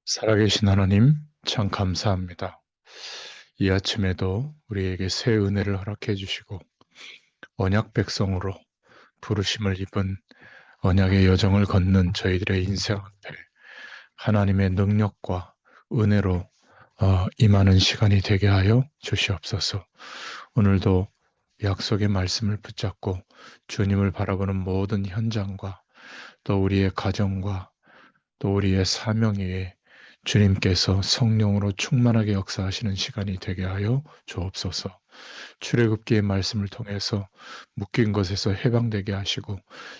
살아계신 하나님, 참 감사합니다. 이 아침에도 우리에게 새 은혜를 허락해 주시고 언약 백성으로 부르심을 입은 언약의 여정을 걷는 저희들의 인생 앞에 하나님의 능력과 은혜로 임하는 시간이 되게 하여 주시옵소서. 오늘도 약속의 말씀을 붙잡고 주님을 바라보는 모든 현장과 또 우리의 가정과 또 우리의 사명 위에 주님께서 성령으로 충만하게 역사하시는 시간이 되게 하여 주옵소서. 출애굽기의 말씀을 통해서 묶인 것에서 해방되게 하시고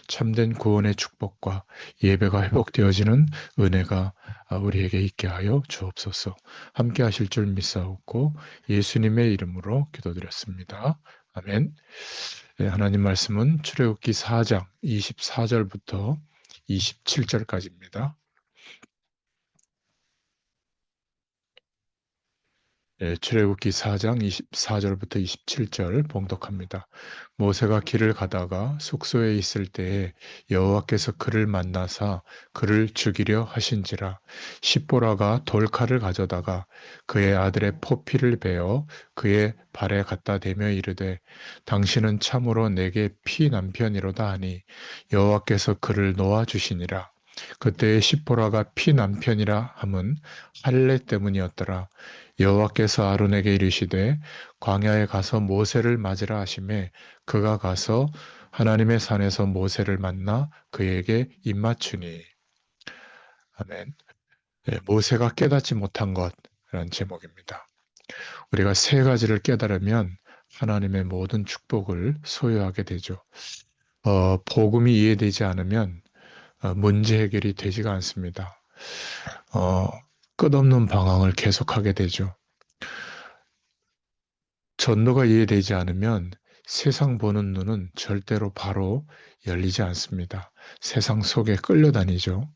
참된 구원의 축복과 예배가 회복되어지는 은혜가 우리에게 있게 하여 주옵소서. 함께 하실 줄 믿사옵고 예수님의 이름으로 기도드렸습니다. 아멘. 네, 하나님 말씀은 출애굽기 4장 24절부터 27절까지입니다. 출애굽기 4장 24절부터 27절 봉독합니다. 모세가 길을 가다가 숙소에 있을 때에 여호와께서 그를 만나사 그를 죽이려 하신지라. 십보라가 돌칼을 가져다가 그의 아들의 포피를 베어 그의 발에 갖다 대며 이르되 당신은 참으로 내게 피 남편이로다 하니 여호와께서 그를 놓아 주시니라. 그때의 십보라가 피 남편이라 함은 할례 때문이었더라. 여호와께서 아론에게 이르시되 광야에 가서 모세를 맞으라 하시매 그가 가서 하나님의 산에서 모세를 만나 그에게 입맞추니. 아멘. 네, 모세가 깨닫지 못한 것이라는 제목입니다. 우리가 세 가지를 깨달으면 하나님의 모든 축복을 소유하게 되죠. 복음이 이해되지 않으면 문제 해결이 되지가 않습니다. 어, 끝없는 방황을 계속하게 되죠. 전도가 이해되지 않으면 세상 보는 눈은 절대로 바로 열리지 않습니다. 세상 속에 끌려다니죠.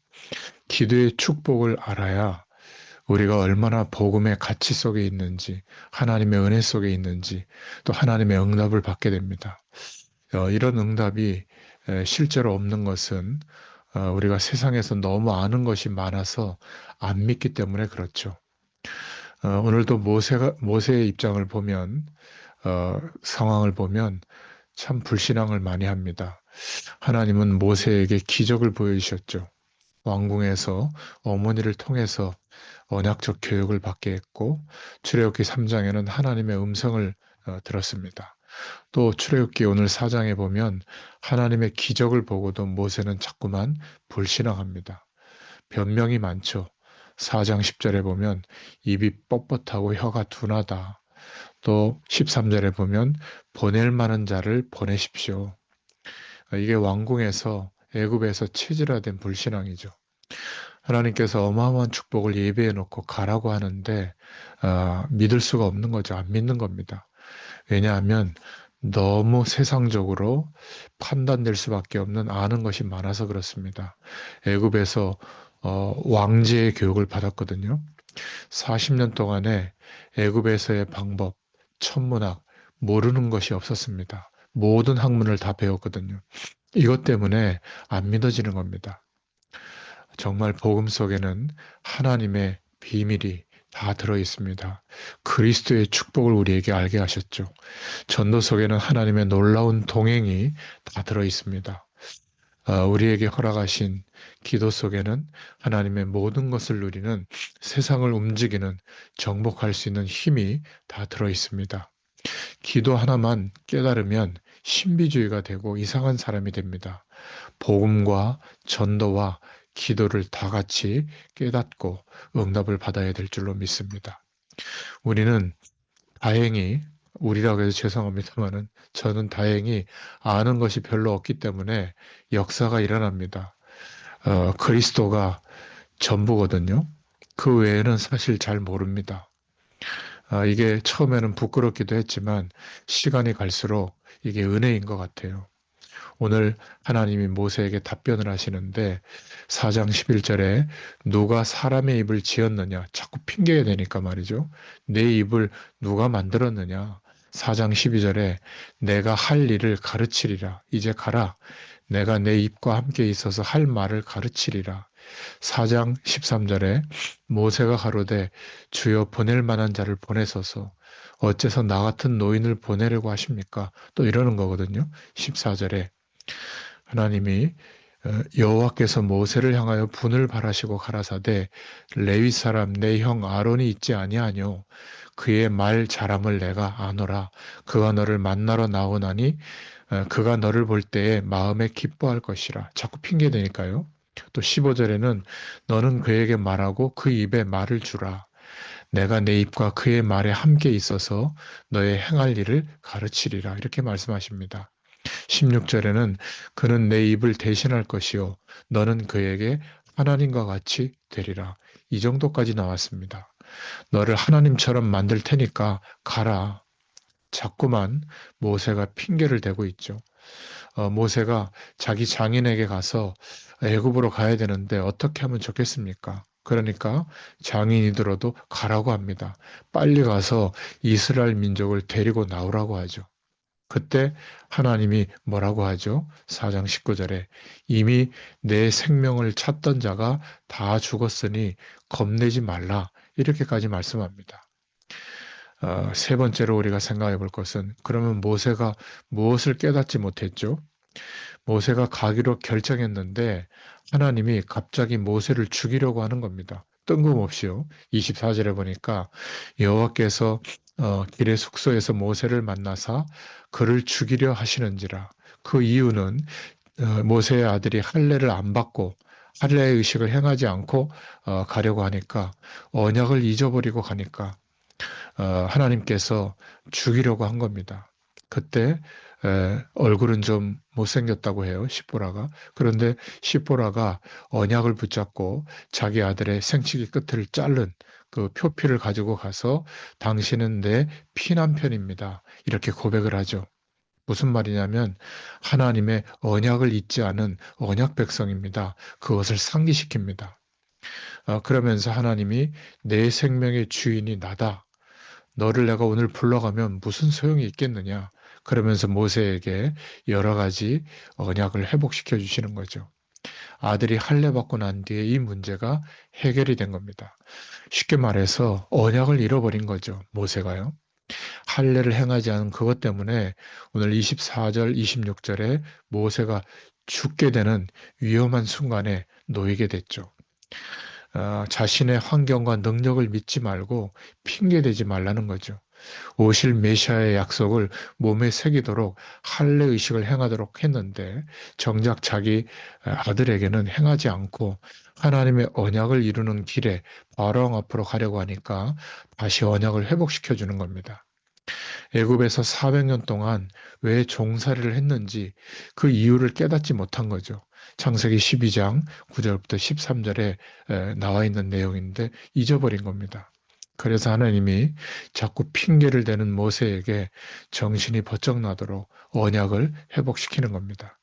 기도의 축복을 알아야 우리가 얼마나 복음의 가치 속에 있는지, 하나님의 은혜 속에 있는지, 또 하나님의 응답을 받게 됩니다. 이런 응답이 실제로 없는 것은 우리가 세상에서 너무 아는 것이 많아서 안 믿기 때문에 그렇죠. 오늘도 모세의 입장을 보면 상황을 보면 참 불신앙을 많이 합니다. 하나님은 모세에게 기적을 보여주셨죠. 왕궁에서 어머니를 통해서 언약적 교육을 받게 했고 출애굽기 3장에는 하나님의 음성을 들었습니다. 또 출애굽기 오늘 4장에 보면 하나님의 기적을 보고도 모세는 자꾸만 불신앙합니다. 변명이 많죠. 4장 10절에 보면 입이 뻣뻣하고 혀가 둔하다. 또 13절에 보면 보낼 만한 자를 보내십시오. 이게 왕궁에서 애굽에서 체질화된 불신앙이죠. 하나님께서 어마어마한 축복을 예배해 놓고 가라고 하는데 믿을 수가 없는 거죠. 안 믿는 겁니다. 왜냐하면 너무 세상적으로 판단될 수밖에 없는 아는 것이 많아서 그렇습니다. 애굽에서 왕제의 교육을 받았거든요. 40년 동안에 애굽에서의 방법, 천문학 모르는 것이 없었습니다. 모든 학문을 다 배웠거든요. 이것 때문에 안 믿어지는 겁니다. 정말 복음 속에는 하나님의 비밀이 다 들어 있습니다. 그리스도의 축복을 우리에게 알게 하셨죠. 전도 속에는 하나님의 놀라운 동행이 다 들어 있습니다. 우리에게 허락하신 기도 속에는 하나님의 모든 것을 누리는 세상을 움직이는 정복할 수 있는 힘이 다 들어 있습니다. 기도 하나만 깨달으면 신비주의가 되고 이상한 사람이 됩니다. 복음과 전도와 기도를 다 같이 깨닫고 응답을 받아야 될 줄로 믿습니다. 우리는 다행히 우리라고 해서 죄송합니다만은 저는 다행히 아는 것이 별로 없기 때문에 역사가 일어납니다. 그리스도가 전부거든요. 그 외에는 사실 잘 모릅니다. 이게 처음에는 부끄럽기도 했지만 시간이 갈수록 이게 은혜인 것 같아요. 오늘 하나님이 모세에게 답변을 하시는데 4장 11절에 누가 사람의 입을 지었느냐 자꾸 핑계가 되니까 말이죠. 내 입을 누가 만들었느냐 4장 12절에 내가 할 일을 가르치리라 이제 가라 내가 내 입과 함께 있어서 할 말을 가르치리라 4장 13절에 모세가 가로되 주여 보낼 만한 자를 보내소서 어째서 나 같은 노인을 보내려고 하십니까? 또 이러는 거거든요. 14절에 하나님이 여호와께서 모세를 향하여 분을 발하시고 가라사대 레위 사람 내 형 아론이 있지 아니하뇨 그의 말 잘함을 내가 아노라 그가 너를 만나러 나오나니 그가 너를 볼 때에 마음에 기뻐할 것이라. 자꾸 핑계대니까요. 또 15절에는 너는 그에게 말하고 그 입에 말을 주라. 내가 내 입과 그의 말에 함께 있어서 너의 행할 일을 가르치리라. 이렇게 말씀하십니다. 16절에는 그는 내 입을 대신할 것이요 너는 그에게 하나님과 같이 되리라. 이 정도까지 나왔습니다. 너를 하나님처럼 만들 테니까 가라. 자꾸만 모세가 핑계를 대고 있죠. 모세가 자기 장인에게 가서 애굽으로 가야 되는데 어떻게 하면 좋겠습니까? 그러니까 장인이 들어도 가라고 합니다. 빨리 가서 이스라엘 민족을 데리고 나오라고 하죠. 그때 하나님이 뭐라고 하죠? 4장 19절에 이미 내 생명을 찾던 자가 다 죽었으니 겁내지 말라. 이렇게까지 말씀합니다. 세 번째로 우리가 생각해 볼 것은 그러면 모세가 무엇을 깨닫지 못했죠? 모세가 가기로 결정했는데 하나님이 갑자기 모세를 죽이려고 하는 겁니다. 뜬금없이요. 24절에 보니까 여호와께서 길의 숙소에서 모세를 만나사 그를 죽이려 하시는지라. 그 이유는 모세의 아들이 할례를 안 받고 할례의 의식을 행하지 않고 가려고 하니까 언약을 잊어버리고 가니까 하나님께서 죽이려고 한 겁니다. 그때 얼굴은 좀 못생겼다고 해요. 시보라가. 그런데 시보라가 언약을 붙잡고 자기 아들의 생치기 끝을 자른 그 표피를 가지고 가서 당신은 내 피남편입니다. 이렇게 고백을 하죠. 무슨 말이냐면 하나님의 언약을 잊지 않은 언약 백성입니다. 그것을 상기시킵니다. 그러면서 하나님이 내 생명의 주인이 나다. 너를 내가 오늘 불러가면 무슨 소용이 있겠느냐. 그러면서 모세에게 여러 가지 언약을 회복시켜 주시는 거죠. 아들이 할례 받고 난 뒤에 이 문제가 해결이 된 겁니다. 쉽게 말해서 언약을 잃어버린 거죠. 모세가요. 할례를 행하지 않은 그것 때문에 오늘 24절, 26절에 모세가 죽게 되는 위험한 순간에 놓이게 됐죠. 자신의 환경과 능력을 믿지 말고 핑계대지 말라는 거죠. 오실 메시아의 약속을 몸에 새기도록 할례 의식을 행하도록 했는데 정작 자기 아들에게는 행하지 않고 하나님의 언약을 이루는 길에 바로 앞으로 가려고 하니까 다시 언약을 회복시켜 주는 겁니다. 애굽에서 400년 동안 왜 종살이를 했는지 그 이유를 깨닫지 못한 거죠. 창세기 12장 9절부터 13절에 나와 있는 내용인데 잊어버린 겁니다. 그래서 하나님이 자꾸 핑계를 대는 모세에게 정신이 번쩍 나도록 언약을 회복시키는 겁니다.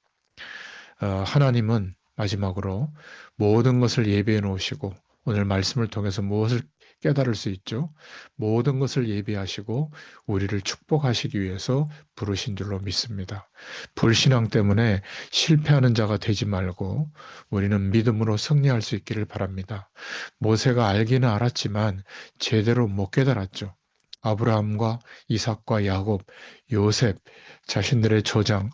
하나님은 마지막으로 모든 것을 예비해 놓으시고 오늘 말씀을 통해서 무엇을 깨달을 수 있죠. 모든 것을 예비하시고 우리를 축복하시기 위해서 부르신 줄로 믿습니다. 불신앙 때문에 실패하는 자가 되지 말고 우리는 믿음으로 승리할 수 있기를 바랍니다. 모세가 알기는 알았지만 제대로 못 깨달았죠. 아브라함과 이삭과 야곱, 요셉, 자신들의 조상,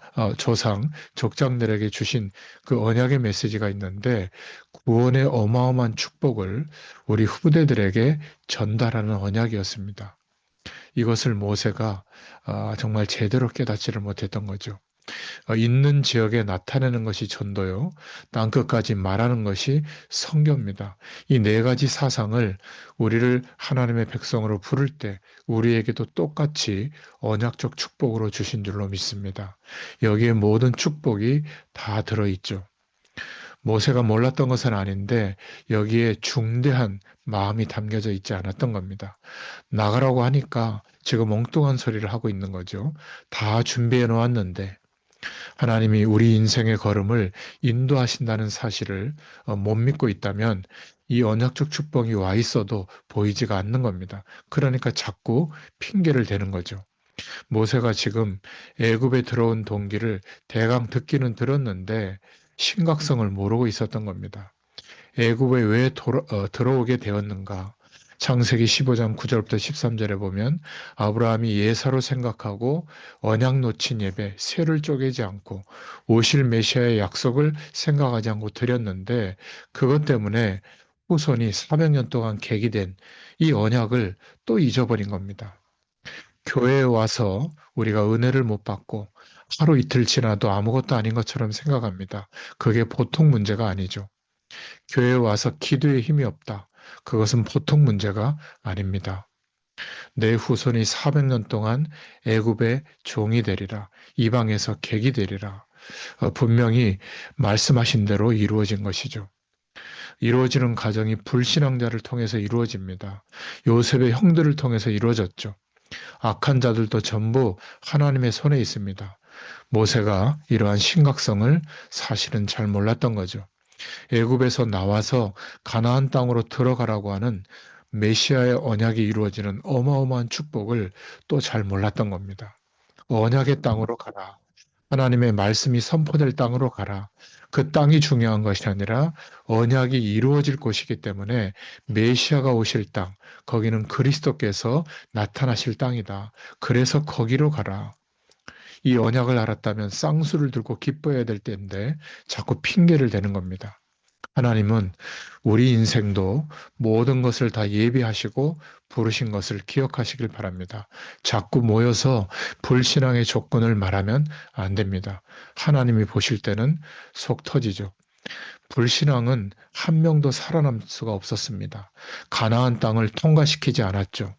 족장들에게 주신 그 언약의 메시지가 있는데 구원의 어마어마한 축복을 우리 후대들에게 전달하는 언약이었습니다. 이것을 모세가 정말 제대로 깨닫지를 못했던 거죠. 있는 지역에 나타내는 것이 전도요. 땅끝까지 말하는 것이 선교입니다. 이 네 가지 사상을 우리를 하나님의 백성으로 부를 때 우리에게도 똑같이 언약적 축복으로 주신 줄로 믿습니다. 여기에 모든 축복이 다 들어있죠. 모세가 몰랐던 것은 아닌데 여기에 중대한 마음이 담겨져 있지 않았던 겁니다. 나가라고 하니까 지금 엉뚱한 소리를 하고 있는 거죠. 다 준비해 놓았는데 하나님이 우리 인생의 걸음을 인도하신다는 사실을 못 믿고 있다면 이 언약적 축복이 와 있어도 보이지가 않는 겁니다. 그러니까 자꾸 핑계를 대는 거죠. 모세가 지금 애굽에 들어온 동기를 대강 듣기는 들었는데 심각성을 모르고 있었던 겁니다. 애굽에 왜 들어오게 되었는가? 창세기 15장 9절부터 13절에 보면 아브라함이 예사로 생각하고 언약 놓친 예배, 쇠를 쪼개지 않고 오실 메시아의 약속을 생각하지 않고 드렸는데 그것 때문에 후손이 400년 동안 계기된 이 언약을 또 잊어버린 겁니다. 교회에 와서 우리가 은혜를 못 받고 하루 이틀 지나도 아무것도 아닌 것처럼 생각합니다. 그게 보통 문제가 아니죠. 교회에 와서 기도에 힘이 없다. 그것은 보통 문제가 아닙니다. 내 후손이 400년 동안 애굽의 종이 되리라. 이방에서 객이 되리라. 분명히 말씀하신 대로 이루어진 것이죠. 이루어지는 과정이 불신앙자를 통해서 이루어집니다. 요셉의 형들을 통해서 이루어졌죠. 악한 자들도 전부 하나님의 손에 있습니다. 모세가 이러한 심각성을 사실은 잘 몰랐던 거죠. 애굽에서 나와서 가나안 땅으로 들어가라고 하는 메시아의 언약이 이루어지는 어마어마한 축복을 또 잘 몰랐던 겁니다. 언약의 땅으로 가라. 하나님의 말씀이 선포될 땅으로 가라. 그 땅이 중요한 것이 아니라 언약이 이루어질 곳이기 때문에 메시아가 오실 땅, 거기는 그리스도께서 나타나실 땅이다. 그래서 거기로 가라. 이 언약을 알았다면 쌍수를 들고 기뻐해야 될 때인데 자꾸 핑계를 대는 겁니다. 하나님은 우리 인생도 모든 것을 다 예비하시고 부르신 것을 기억하시길 바랍니다. 자꾸 모여서 불신앙의 조건을 말하면 안 됩니다. 하나님이 보실 때는 속 터지죠. 불신앙은 한 명도 살아남을 수가 없었습니다. 가나안 땅을 통과시키지 않았죠.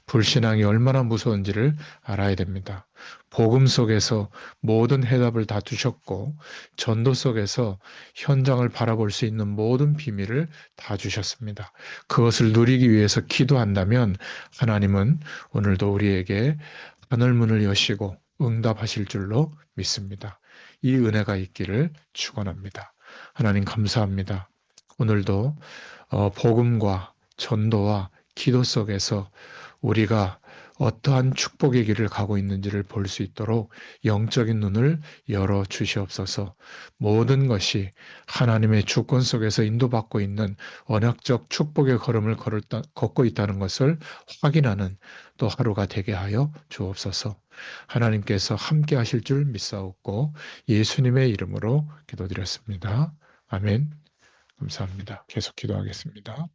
불신앙이 얼마나 무서운지를 알아야 됩니다. 복음 속에서 모든 해답을 다 주셨고 전도 속에서 현장을 바라볼 수 있는 모든 비밀을 다 주셨습니다. 그것을 누리기 위해서 기도한다면 하나님은 오늘도 우리에게 하늘문을 여시고 응답하실 줄로 믿습니다. 이 은혜가 있기를 축원합니다. 하나님 감사합니다. 오늘도 복음과 전도와 기도 속에서 우리가 어떠한 축복의 길을 가고 있는지를 볼 수 있도록 영적인 눈을 열어 주시옵소서. 모든 것이 하나님의 주권 속에서 인도받고 있는 언약적 축복의 걸음을 걷고 있다는 것을 확인하는 또 하루가 되게 하여 주옵소서. 하나님께서 함께 하실 줄 믿사옵고 예수님의 이름으로 기도드렸습니다. 아멘. 감사합니다. 계속 기도하겠습니다.